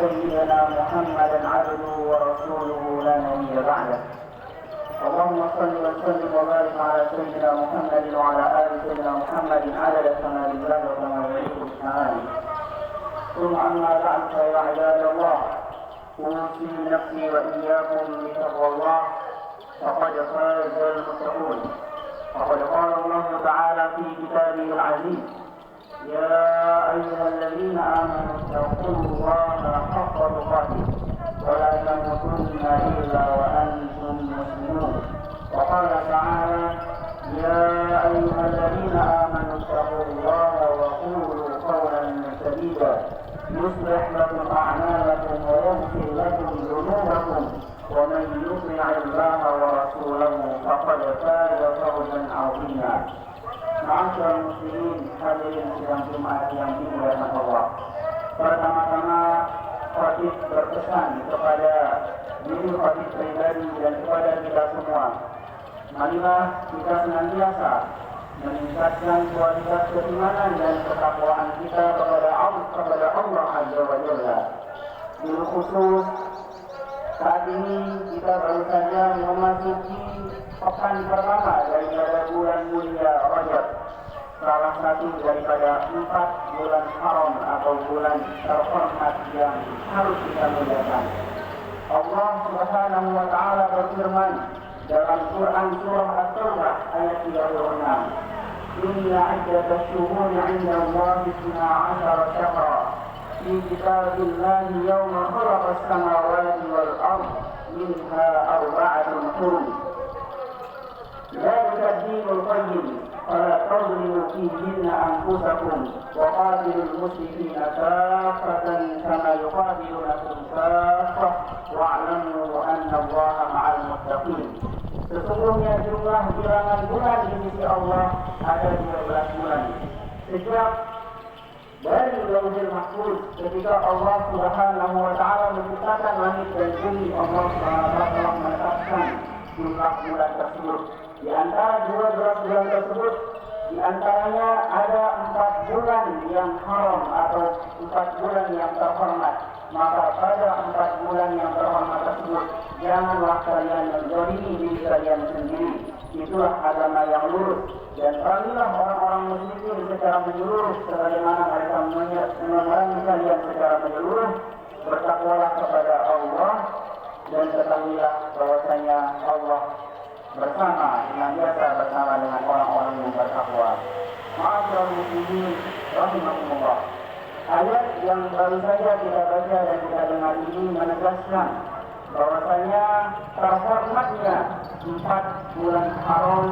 سيدنا محمدا عبده ورسوله لا نبي بعده. اللهم صل وسلم وبارك على سيدنا محمد وعلى ال سيدنا محمد عدد كمال الله وكما يليق بكماله. ثم اما بعد فيا عباد الله، اوصي نفسي واياكم بتقوى الله فقد فاز المتقون. وقد قال الله تعالى في كتابه العزيز: يا أيها الذين آمنوا اتقوا الله حق تقاته ولا تموتن إلا وأنتم مسلمون. وقال تعالى: يا أيها الذين آمنوا اتقوا الله وقولوا قولا سديدا يصلح لكم أعمالكم ويغفر لكم ذنوبكم ومن يطع الله ورسوله فقد فاز فوزا عظيما. Ma'asyiral muslimin, hadirin sidang Jumat yang dimuliakan Allah. Pertama-tama khatib berpesan kepada diri khatib pribadi dan kepada kita semua. Marilah kita senantiasa meningkatkan kualitas keimanan dan ketakwaan kita kepada Allah Azza wa Jalla. Bil khusus saat ini kita baru saja memasuki pekan pertama daripada bulan mulia Rajab, salah satu daripada 4 bulan haram atau bulan terhormat yang harus kita muliakan. Allah Subhanahu wa taala berfirman dalam Quran surah At-Taubah ayat 36, "Inna 'iddatasy syuhuri 'inda Allahi 12 syahra fi kitabillahi yawma khalaqas samawati wal ardh minha arba'atun hurum. ذلك الدين القيم فلا تظلموا فيهن أنفسكم وقاتلوا المشركين كافة كما يقاتلونكم كافة واعلموا أن الله مع المتقين." Sesungguhnya jumlah bilangan bulan di sisi Allah ada 12 bulan. Sejak dari Lauhul Mahfuz ketika Allah Subhanahu wa taala menciptakan langit dan bumi, Allah telah menetapkan jumlah bulan tersebut. Di antara 12 bulan tersebut, di antaranya ada 4 bulan yang haram atau 4 bulan yang terhormat. Maka pada 4 bulan yang terhormat tersebut, janganlah kalian menzalimi diri kalian sendiri. Itulah agama yang lurus. Dan perangilah orang-orang muslimin secara menyeluruh sebagaimana mereka memerangi kalian secara menyeluruh. Bertakwalah kepada Allah dan ketahuilah bahwasanya Allah senantiasa bersama dengan orang-orang yang bertakwa. Ma'asyiral muslimin rahimakumullah. Ayat yang baru saja kita baca dan kita dengar ini menegaskan bahwasanya terhormatnya 4 bulan haram,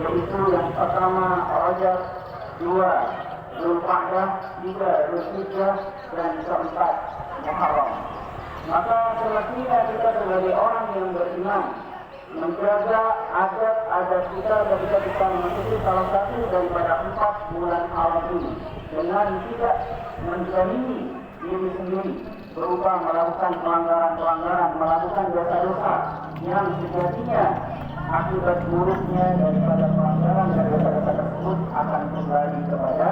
yaitu yang pertama Rajab, 2 Dzulqa'dah, 3 Dzulhijjah, dan keempat Muharram. Maka semestinya kita sebagai orang yang beriman menjaga adat-adat kita ketika kita memasuki salah satu daripada 4 bulan haram ini dengan tidak menzalimi diri sendiri berupa melakukan pelanggaran-pelanggaran, melakukan dosa-dosa yang sejatinya akibat buruknya daripada pelanggaran dan dosa-dosa tersebut akan kembali kepada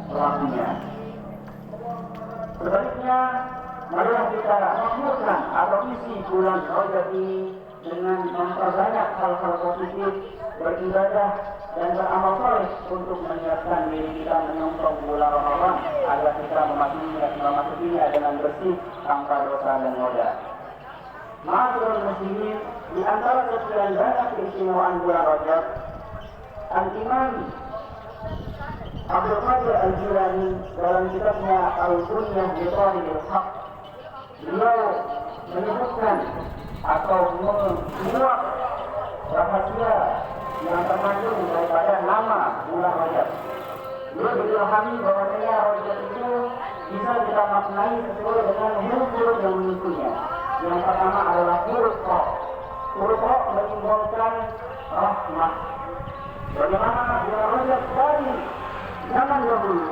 pelakunya. Sebaliknya, marilah kita makmurkan atau isi bulan Rajab ini dengan memperbanyak hal-hal positif, beribadah dan beramal saleh untuk menyiapkan diri kita menyongsong bulan Ramadan agar kita memasukinya dengan bersih tanpa dosa dan noda. Ma'asyiral muslimin, di antara sekian banyak keistimewaan bulan Rajab, Al-Imam Abdul Qadir Al-Jilani dalam kitabnya Al-Bunyah li Thalibil Haqq, beliau menyebutkan atau menguak rahasia yang terkandung daripada nama bulan Rajab. Beliau diilhami bahwasanya Rajab itu bisa kita maknai sesuai dengan huruf-huruf yang menyusunnya. Yang pertama adalah huruf Qa. Huruf Qa menyimbolkan rahmah. Bagaimana bulan Rajab dari zaman dahulu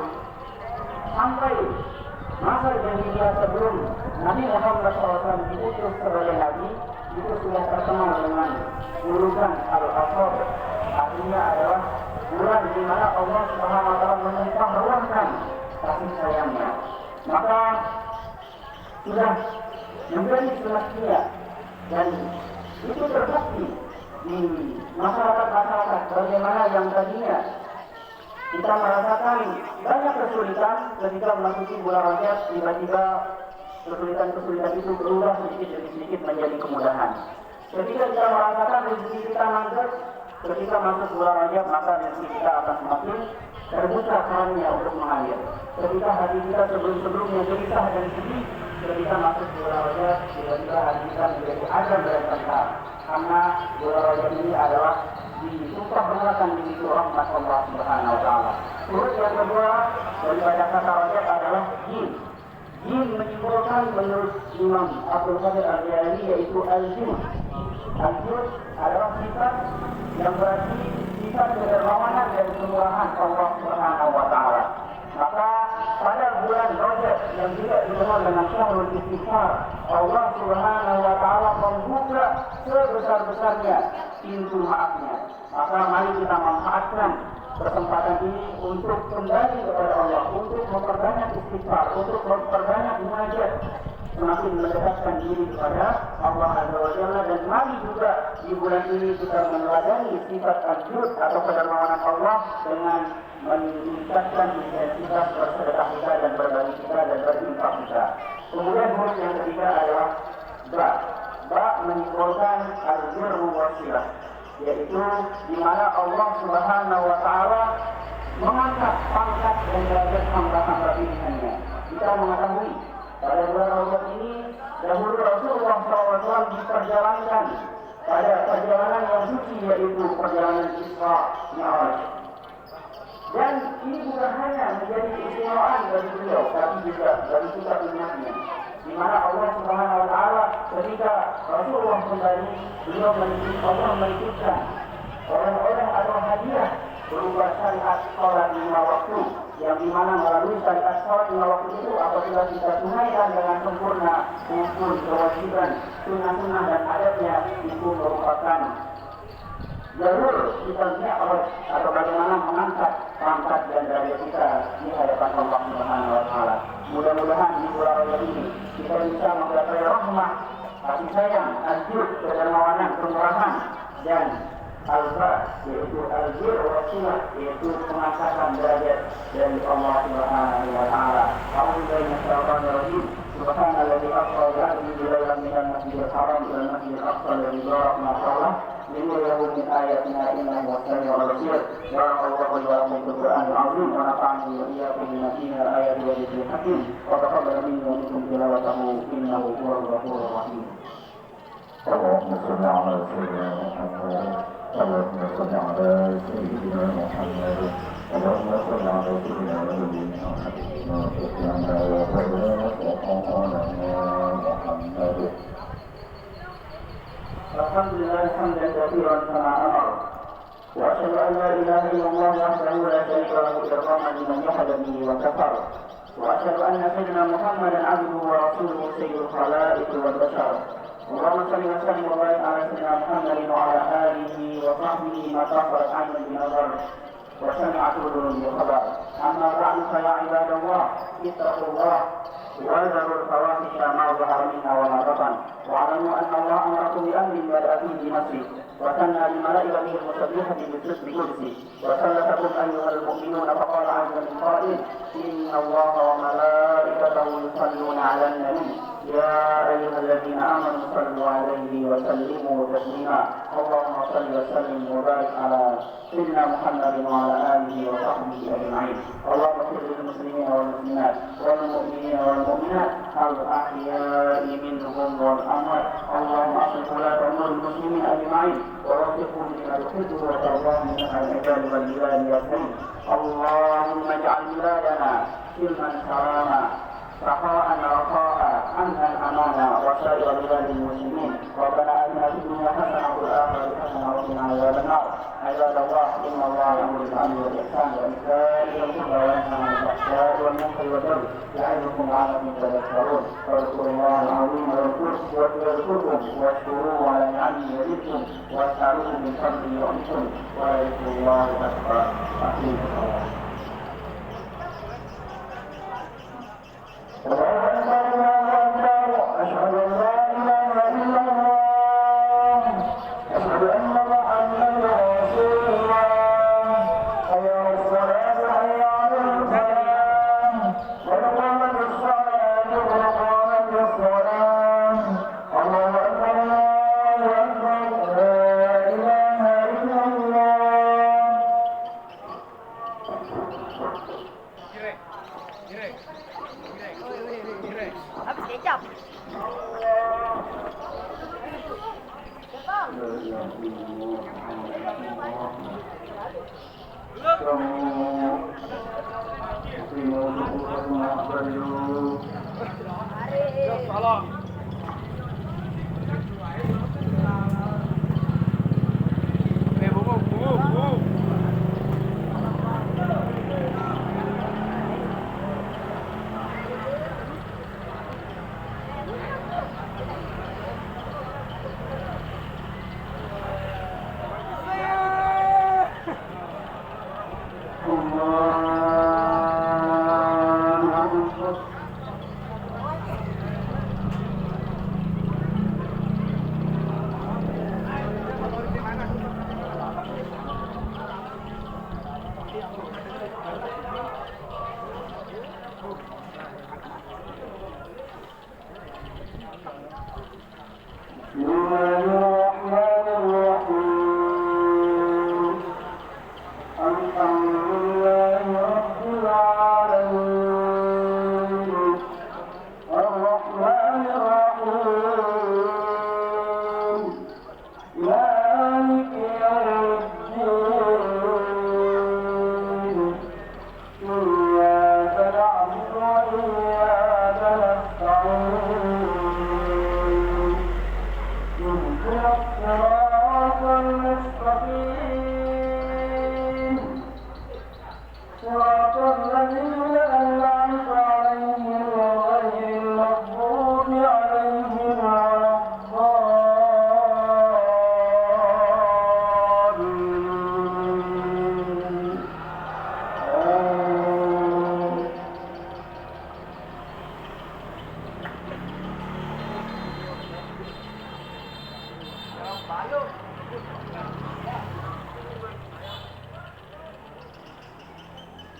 sampai masa jahiliyah sebelum Nabi Muhammad SAW diutus sebagai Nabi, itu sudah terkenal dengan urusan Al-Asr. Artinya adalah bulan di mana Allah Subhanahu wa taala melimpah ruahkan kasih sayangnya. Maka sudah menjadi semestinya, dan itu terbukti di masyarakat-masyarakat bagaimana yang tadinya kita merasakan banyak kesulitan ketika memasuki bulan Rajab, tiba-tiba kesulitan-kesulitan itu berubah sedikit demi sedikit menjadi kemudahan. Ketika kita merasakan rezeki kita mandek, ketika masuk bulan Rajab maka rezeki kita akan semakin terbuka kerannya untuk mengalir. Ketika hati kita sebelum-sebelumnya gelisah dan sedih, ketika masuk bulan Rajab tiba-tiba hati kita menjadi adem dan tenang. Karena bulan Rajab ini adalah disumpah benakan di situ rahmat Allah Subhanahu wa taala. Terus yang kedua daripada kata Rajab adalah jin. Jin menyimbolkan menurut Imam Abdul Qadir Al-Jailani yaitu al-jin. Al-jin adalah sifat yang berarti sifat kedermawanan dan kemurahan Allah Subhanahu wa taala. Maka pada bulan Rajab yang juga dikenal dengan Syahrul Istighfar, Allah Subhanahu wa taala membuka sebesar-besarnya pintu maafnya. Maka mari kita manfaatkan kesempatan ini untuk kembali kepada Allah, untuk memperbanyak istighfar, untuk memperbanyak munajat, semakin mendekatkan diri kepada Allah Azza wa Jalla. Dan mari juga di bulan ini kita meneladani sifat al-jud atau kedermawanan Allah dengan meningkatkan intensitas bersedekah kita dan berbagi kita dan berinfak kita. Kemudian huruf yang ketiga adalah ba. Ba menyimbolkan al-birru wasilah, yaitu di mana Allah Subhanahu wa taala mengangkat pangkat dan derajat hamba-hamba pilihannya. Kita mengetahui pada bulan Rajab ini dahulu Rasulullah SAW diperjalankan pada perjalanan yang suci, yaitu perjalanan Isra Mi'raj. Dan ini bukan hanya menjadi keistimewaan bagi beliau, tapi juga bagi kita umatnya, di mana Allah Subhanahu wa taala ketika Rasulullah kembali, beliau Allah menitipkan orang-orang atau hadiah berupa syariat salat 5 waktu, yang di mana melalui syariat salat 5 waktu itu apabila kita tunaikan dengan sempurna rukun, kewajiban, sunnah-sunnah dan adatnya, itu merupakan jalur kita Mi'raj atau bagaimana mengangkat pangkat dan derajat kita di hadapan Allah Subhanahu wa taala. Mudah-mudahan di bulan Rajab ini kita bisa menggapai rahmat, kasih sayang, al-jud, kedermawanan, kemurahan, dan al-ba, yaitu al-bir wasilah, yaitu pengangkatan derajat dari Allah Subhanahu wa taala. A'udzubillahi minasyaitonir rajim. Subhanalladzi asra bi 'abdihi lailan minal masjidil haram ila al-masjidil aqsa alladzi barakna hawlahu لنريه من آياتنا إنه هو السميع البصير. بارك الله لي ولكم في القرآن العظيم ونفعني وإياكم بما فيه من الآيات والذكر الحكيم وتقبل مني ومنكم تلاوته إنه هو الغفور الرحيم. اللهم صل على سيدنا محمد. اللهم صل على سيدنا محمد. اللهم صل على سيدنا نبينا محمد. الحمد لله حمدا كثيرا كما امر، واشهد ان لا اله الا الله وحده لا شريك له اكراما لمن جحد به وكفر، واشهد ان سيدنا محمدا عبده ورسوله سيد الخلائق والبشر. اللهم صل وسلم وبارك على سيدنا محمد وعلى اله وصحبه ما كفرت عين بنظر وسمعت اذن بخبر. اما بعد فيا عباد الله اتقوا الله وذروا الفواحش ما ظهر منها وما بطن، واعلموا ان الله امركم بامر بدا فيه بنفسه وثنى بملائكته المسبحه بالصدق بقدسه وثلثكم ايها المؤمنون فقال عز من قائل ان الله وملائكته يصلون على النبي يا ايها الذين امنوا صلوا عليه وسلموا تسليما. اللهم صل وسلم وبارك على سيدنا محمد وعلى اله وصحبه اجمعين. اللهم اغفر للمسلمين والمسلمات والمؤمنين والمؤمنات الاحياء منهم والاموات. اللهم اصلح ولاة امور المسلمين اجمعين ووفقهم لما تحبه وترضاه من العباد والبلاد يا كريم. اللهم اجعل بلادنا سلما سلاما رخاء رخاء امنا امانا وسائر بلاد المسلمين. ربنا اتنا في الدنيا حسنه وفي الاخره حسنه وقنا عذاب النار. عباد الله ان الله يامر بالعدل والاحسان وايتاء ذي القربى وينهى عن الفحشاء والمنكر والبغي يعظكم لعلكم تذكرون. فاذكروا الله العظيم يذكركم واشكروه على نعمه يزدكم واسالوه من فضله يعطكم ولذكر الله اكبر. اقيموا الصلاه. الله أكبر الله أكبر จับ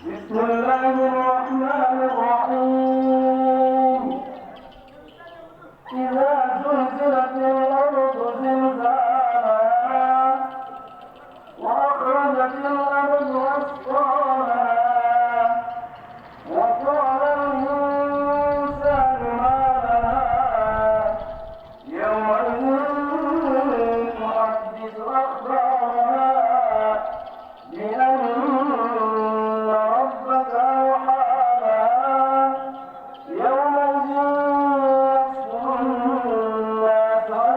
بسم الله الرحمن الرحيم إذا زلزلت الأرض زلزالها وأخرجت الأرض أثقالها وقال الإنسان ما لها يومئذ تحدث أخبارها بأن ربك أوحى لها يومئذ يصدر الناس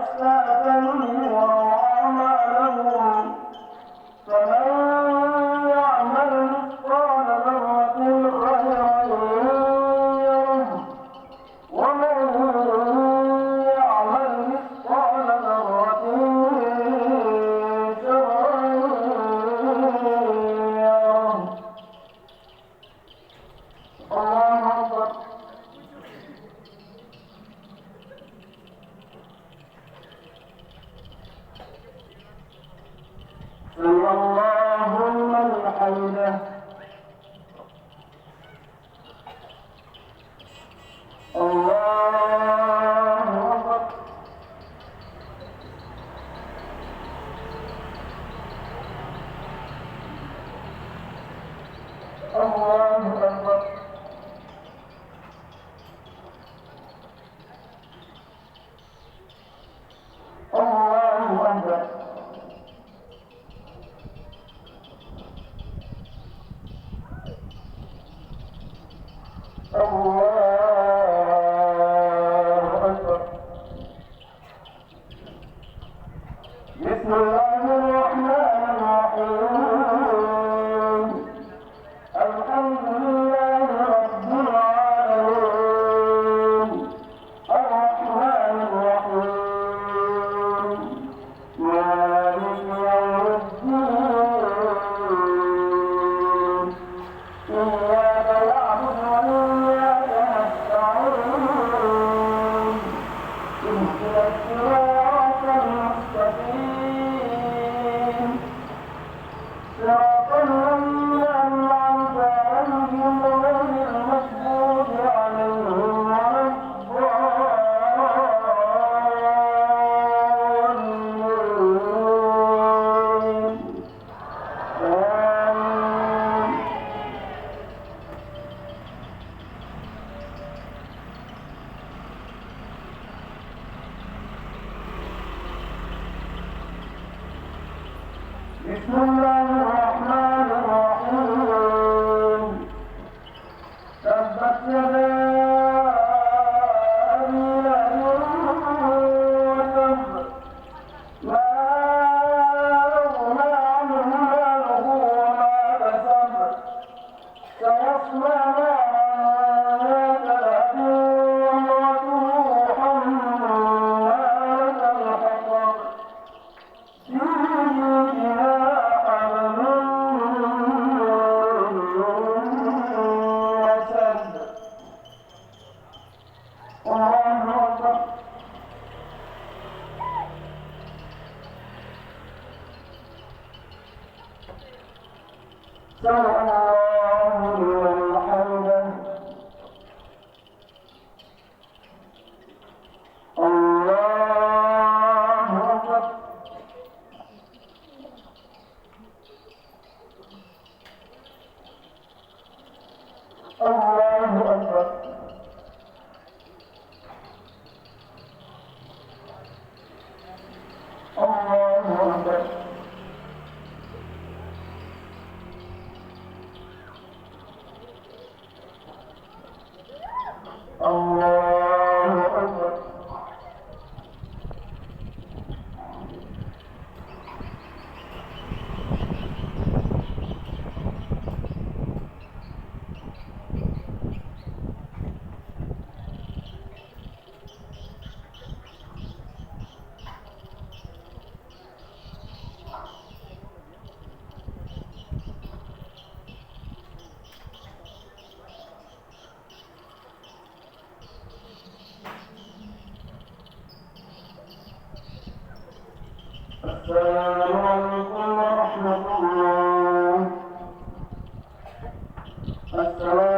بسم الله الرحمن الرحيم تبت يدا أبي لهب وتب ما أغنى عنه ماله وما كسب سيصلى نارا ذات لهب وامرأته حمالة الحطب في جيدها حبل مسد الله أكبر سمع الله لمن حمده الله أكبر الله أكبر الله أكبر الله أكبر السلام عليكم ورحمة الله. السلام